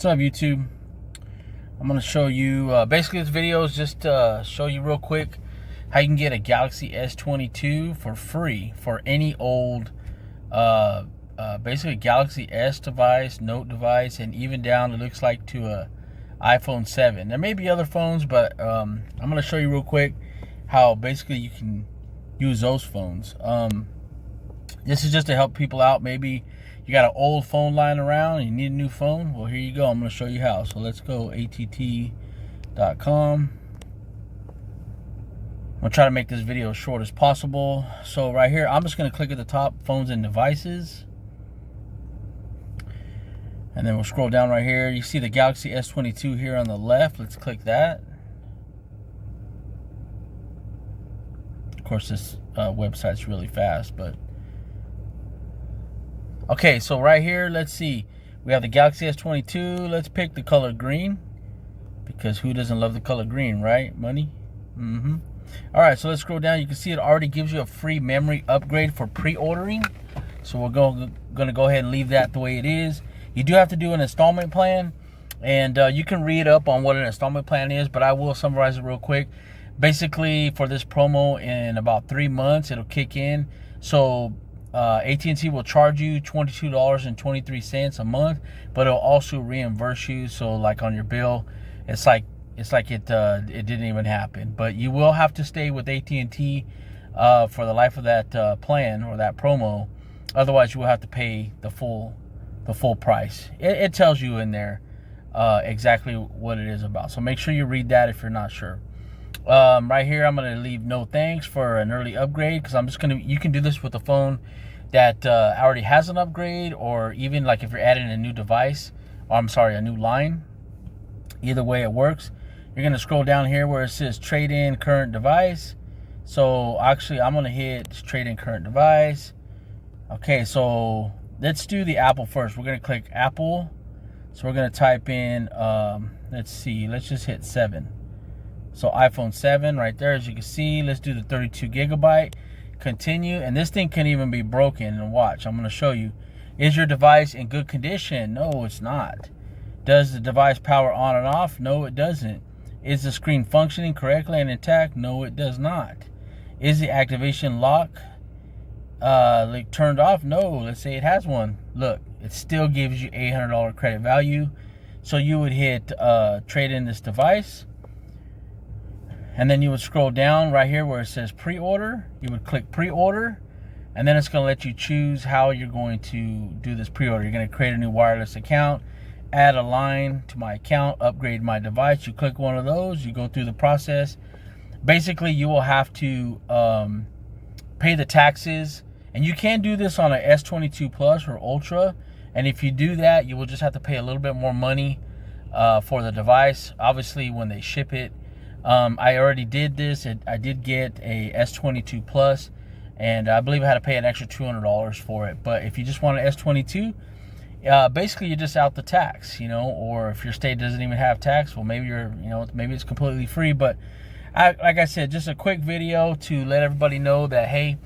What's up, YouTube? I'm going to show you, basically this video is just to show you real quick how you can get a Galaxy S22 for free for any old, basically Galaxy S device, Note device, and even down, it looks like, to a iPhone 7. There may be other phones, but I'm going to show you real quick how basically you can use those phones. This is just to help people out. Maybe you got an old phone lying around and you need a new phone. Well, here you go. I'm going to show you how. So let's go att.com. I'm going to try to make this video as short as possible. So right here, I'm just going to click at the top, phones and devices. And then we'll scroll down right here. You see the Galaxy S22 here on the left. Let's click that. Of course, this website's really fast, but okay, so right here, let's see. We have the Galaxy S22. Let's pick the color green, because who doesn't love the color green, right? Money? All right, so let's scroll down. You can see it already gives you a free memory upgrade for pre-ordering. So we're going to go ahead and leave that the way it is. You do have to do an installment plan, and you can read up on what an installment plan is, but I will summarize it real quick. Basically, for this promo, in about 3 months, it'll kick in. So AT&T will charge you $22.23 a month, but it'll also reimburse you. So like on your bill, it's like it didn't even happen. But you will have to stay with AT&T for the life of that plan or that promo. Otherwise, you will have to pay the full price. It tells you in there exactly what it is about. So make sure you read that if you're not sure. Right here, I'm going to leave no thanks for an early upgrade, because you can do this with a phone that already has an upgrade, or even like if you're adding a new device, or I'm sorry, a new line. Either way it works. You're going to scroll down here where it says trade in current device. So actually, I'm going to hit trade in current device. Okay, so let's do the Apple first. We're going to click Apple. So we're going to type in, let's see, let's just hit 7. So iPhone 7 right there, as you can see. Let's do the 32 gigabyte. Continue. And this thing can even be broken. And watch, I'm going to show you. Is your device in good condition? No, it's not. Does the device power on and off? No, it doesn't. Is the screen functioning correctly and intact? No, it does not. Is the activation lock like turned off? No. Let's say it has one. Look, it still gives you $800 credit value. So you would hit trade in this device. And then you would scroll down right here where it says pre-order. You would click pre-order, and then it's going to let you choose how you're going to do this pre-order. You're going to create a new wireless account, add a line to my account, upgrade my device. You click one of those, you go through the process. Basically, you will have to pay the taxes, and you can do this on a S22 Plus or Ultra. And if you do that, you will just have to pay a little bit more money for the device, obviously, when they ship it. I already did this, and I did get a S22 Plus, and I believe I had to pay an extra $200 for it. But if you just want an S22, basically you're just out the tax, or if your state doesn't even have tax, well, maybe maybe it's completely free. But like I said, just a quick video to let everybody know that, hey,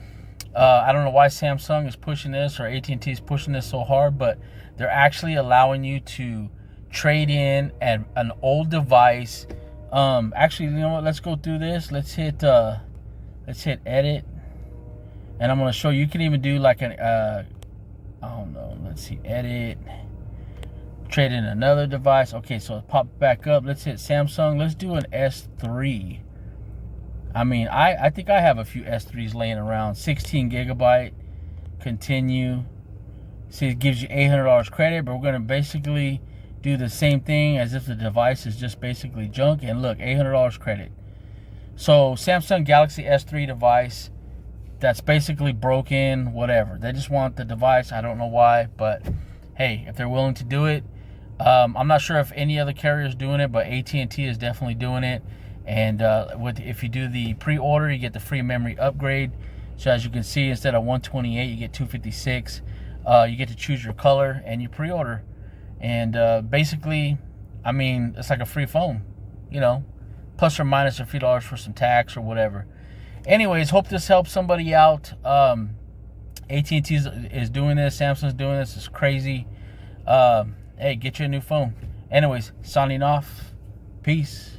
I don't know why Samsung is pushing this or AT&T is pushing this so hard, but they're actually allowing you to trade in an old device. Actually, you know what? Let's go through this. Let's hit edit, and I'm going to show you. You can even do like an, I don't know. Let's see, edit, trade in another device. Okay, so it popped back up. Let's hit Samsung. Let's do an S3. I mean, I think I have a few S3s laying around. 16 gigabyte. Continue. See, it gives you $800 credit, but we're going to basically do the same thing as if the device is just basically junk. And look, $800 credit. So Samsung Galaxy S3 device that's basically broken, whatever. They just want the device. I don't know why, but hey, if they're willing to do it. I'm not sure if any other carrier is doing it, but AT&T is definitely doing it. And if you do the pre-order, you get the free memory upgrade. So as you can see, instead of 128, you get 256. You get to choose your color, and you pre-order. And basically, I mean, it's like a free phone, plus or minus a few dollars for some tax or whatever. Anyways, hope this helps somebody out. AT&T is doing this. Samsung's doing this. It's crazy. Hey, get you a new phone. Anyways, signing off. Peace.